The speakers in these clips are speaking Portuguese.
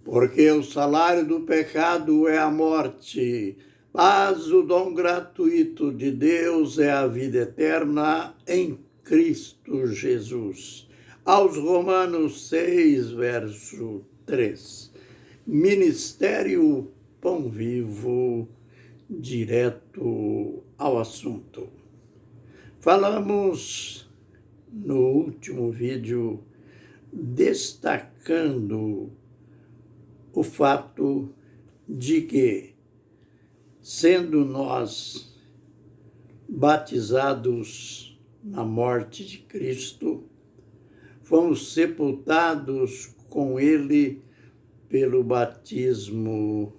Porque o salário do pecado é a morte, mas o dom gratuito de Deus é a vida eterna em Cristo Jesus. Aos Romanos 6, verso 3. Ministério Pão Vivo, direto ao assunto. Falamos no último vídeo destacando o fato de que, sendo nós batizados na morte de Cristo, fomos sepultados com Ele pelo batismo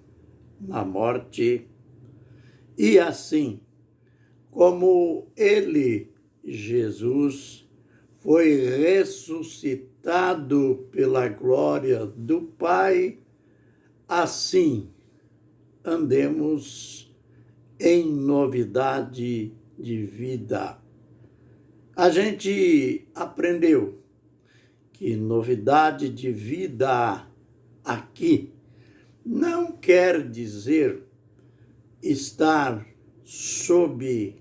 na morte, e assim como Ele, Jesus, foi ressuscitado pela glória do Pai, assim andemos em novidade de vida. A gente aprendeu que novidade de vida aqui não quer dizer estar sob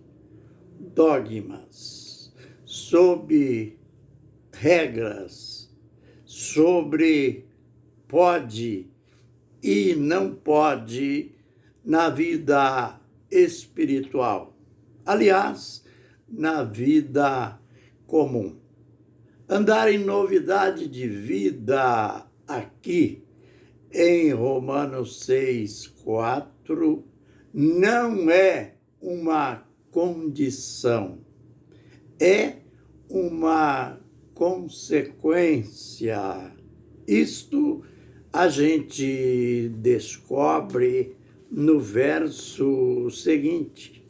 dogmas, sob regras, sobre pode e não pode na vida espiritual. Aliás, na vida comum. Andar em novidade de vida aqui em Romanos 6, 4, não é uma condição, é uma consequência. Isto a gente descobre no verso seguinte.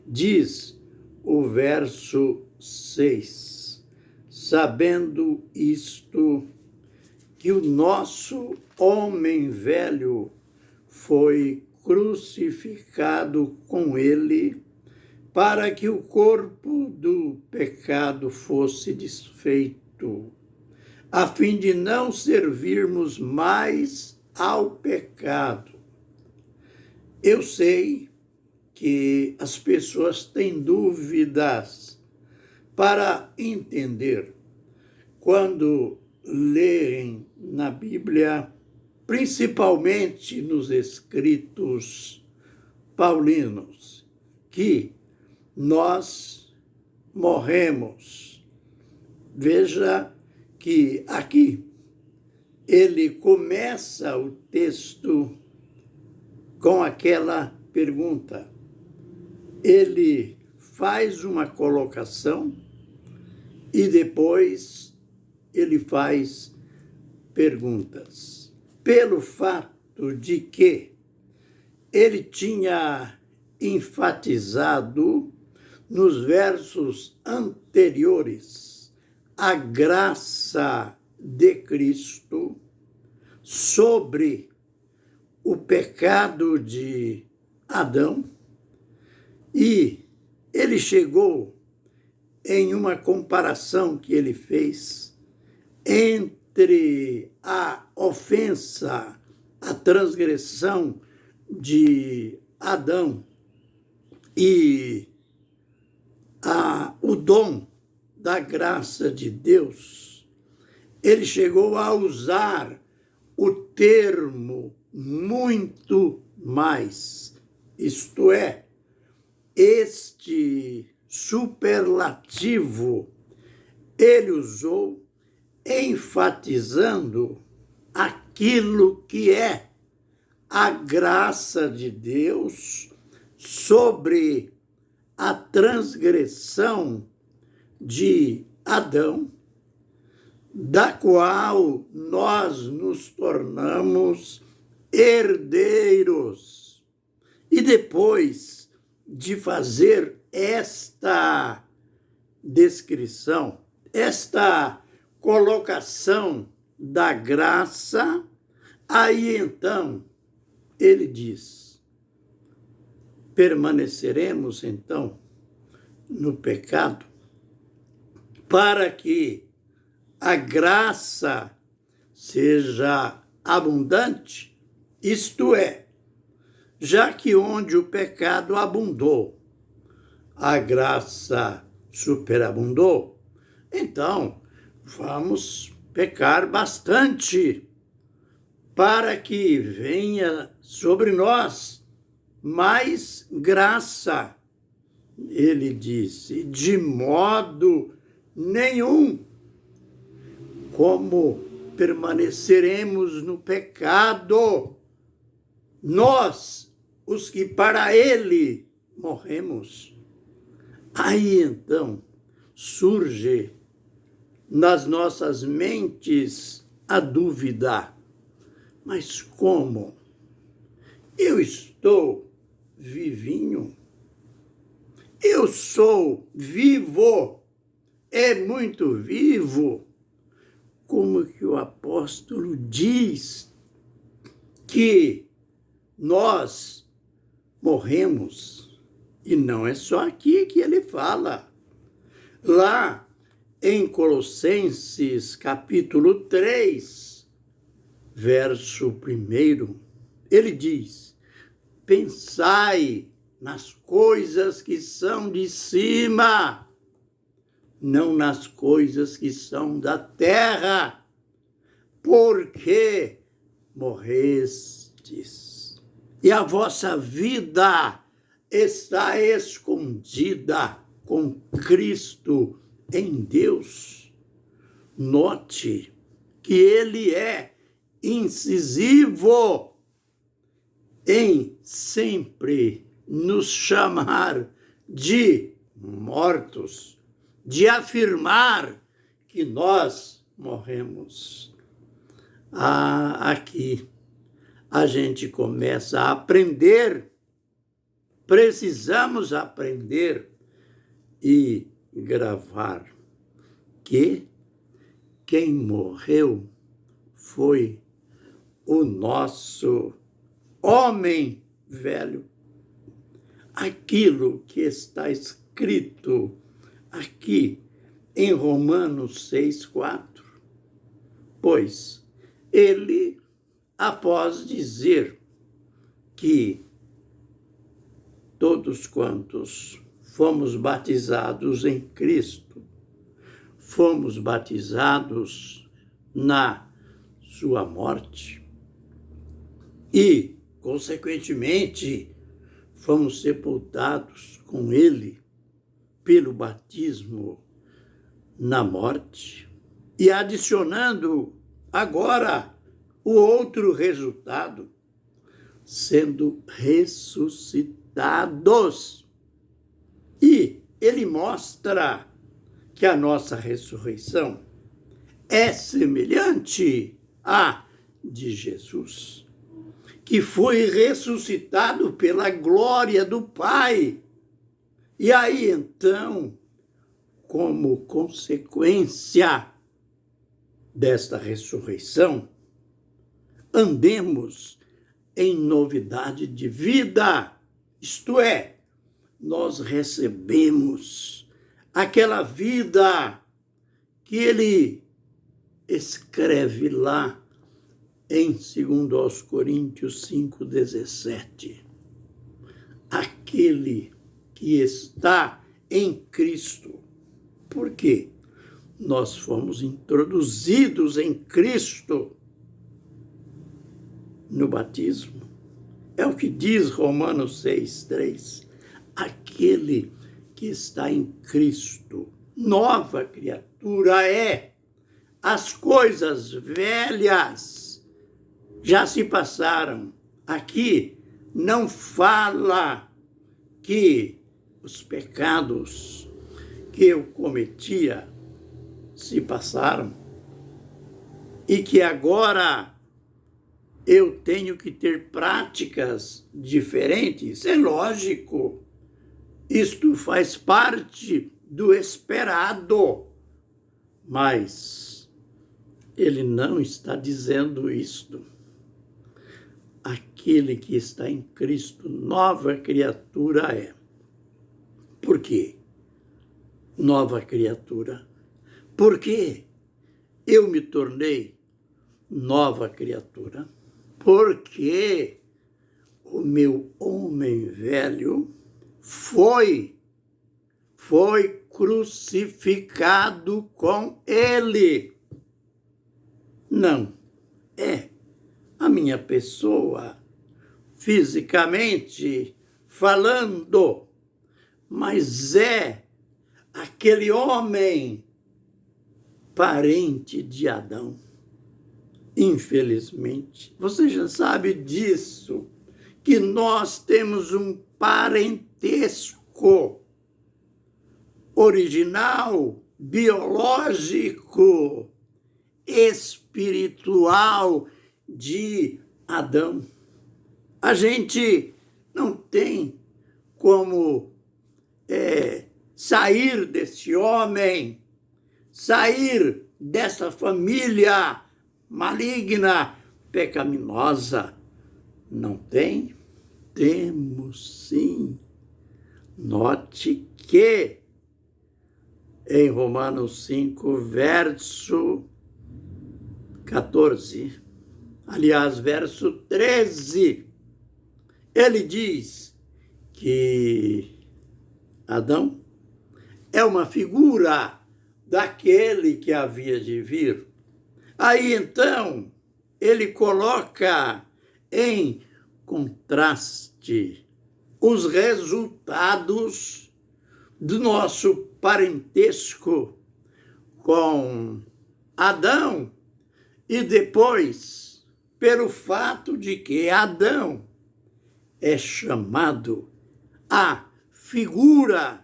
Diz o verso 6, sabendo isto, que o nosso homem velho foi crucificado com ele, para que o corpo do pecado fosse desfeito, a fim de não servirmos mais ao pecado. Eu sei que as pessoas têm dúvidas para entender quando lerem na Bíblia, principalmente nos escritos paulinos, que nós morremos. Veja que aqui ele começa o texto com aquela pergunta. Ele faz uma colocação e depois ele faz perguntas. Pelo fato de que ele tinha enfatizado nos versos anteriores a graça de Cristo sobre o pecado de Adão, e ele chegou em uma comparação que ele fez entre a ofensa, a transgressão de Adão e o dom da graça de Deus. Ele chegou a usar o termo muito mais, isto é, este superlativo ele usou enfatizando aquilo que é a graça de Deus sobre a transgressão de Adão, da qual nós nos tornamos herdeiros. E depois de fazer esta descrição, esta colocação da graça, aí então ele diz: permaneceremos então no pecado para que a graça seja abundante, isto é, já que onde o pecado abundou, a graça superabundou, então vamos pecar bastante para que venha sobre nós mais graça. Ele disse, de modo nenhum, como permaneceremos no pecado, nós, os que para ele morremos. Aí então surge nas nossas mentes a dúvida, mas como? Eu estou vivinho? Eu sou vivo? É muito vivo? Como que o apóstolo diz que nós morremos? E não é só aqui que ele fala. Lá em Colossenses, capítulo 3, verso 1, ele diz, pensai nas coisas que são de cima, não nas coisas que são da terra, porque morrestes, e a vossa vida está escondida com Cristo em Deus. Note que ele é incisivo em sempre nos chamar de mortos, de afirmar que nós morremos. Aqui a gente começa a aprender, precisamos aprender e gravar que quem morreu foi o nosso homem velho. Aquilo que está escrito aqui em Romanos 6,4. Pois ele, após dizer que todos quantos fomos batizados em Cristo, fomos batizados na sua morte e, consequentemente, fomos sepultados com ele pelo batismo na morte, e adicionando agora o outro resultado, sendo ressuscitados. E ele mostra que a nossa ressurreição é semelhante à de Jesus, que foi ressuscitado pela glória do Pai. E aí, então, como consequência desta ressurreição, andemos em novidade de vida, isto é, nós recebemos aquela vida que ele escreve lá em 2 Coríntios 5,17. Aquele que está em Cristo. Por quê? Nós fomos introduzidos em Cristo no batismo. É o que diz Romanos 6,3. Aquele que está em Cristo, nova criatura é. As coisas velhas já se passaram. Aqui não fala que os pecados que eu cometia se passaram e que agora eu tenho que ter práticas diferentes. É lógico, isto faz parte do esperado, mas ele não está dizendo isto. Aquele que está em Cristo, nova criatura é. Por quê? Nova criatura. Porque eu me tornei nova criatura, porque o meu homem velho foi crucificado com ele. Não é a minha pessoa, fisicamente falando, mas é aquele homem parente de Adão. Infelizmente, você já sabe disso, que nós temos um parentesco original, biológico, espiritual de Adão. A gente não tem como sair desse homem, sair dessa família maligna, pecaminosa. Não tem? Temos sim. Note que em Romanos 5, verso 14, aliás, verso 13, ele diz que Adão é uma figura daquele que havia de vir. Aí, então, ele coloca em contraste os resultados do nosso parentesco com Adão e depois, pelo fato de que Adão é chamado a figura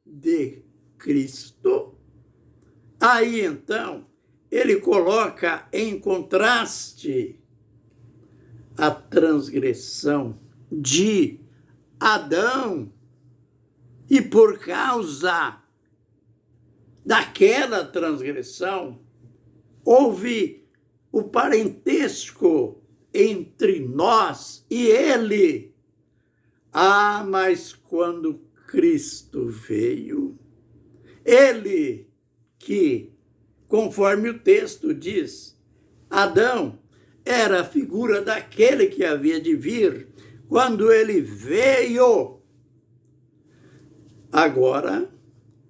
de Cristo, aí, então, ele coloca em contraste a transgressão de Adão e por causa daquela transgressão houve o parentesco entre nós e ele. Ah, mas quando Cristo veio, ele que, conforme o texto diz, Adão era a figura daquele que havia de vir. Quando ele veio, agora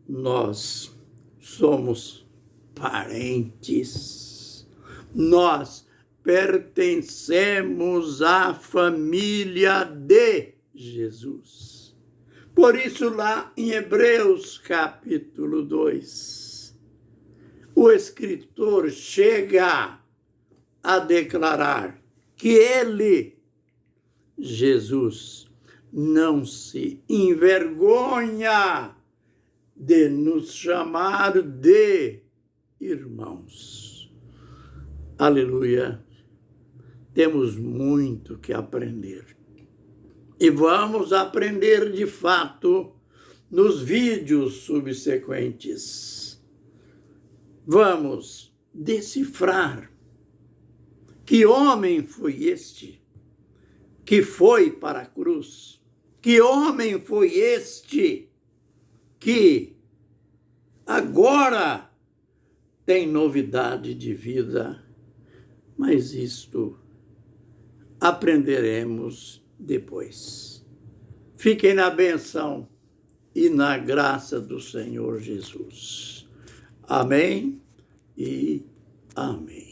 nós somos parentes. Nós pertencemos à família de Jesus. Por isso, lá em Hebreus capítulo 2, o escritor chega a declarar que ele, Jesus, não se envergonha de nos chamar de irmãos. Aleluia! Temos muito que aprender. E vamos aprender de fato nos vídeos subsequentes. Vamos decifrar que homem foi este que foi para a cruz. Que homem foi este que agora tem novidade de vida, mas isto aprenderemos depois. Fiquem na bênção e na graça do Senhor Jesus. Amém e amém.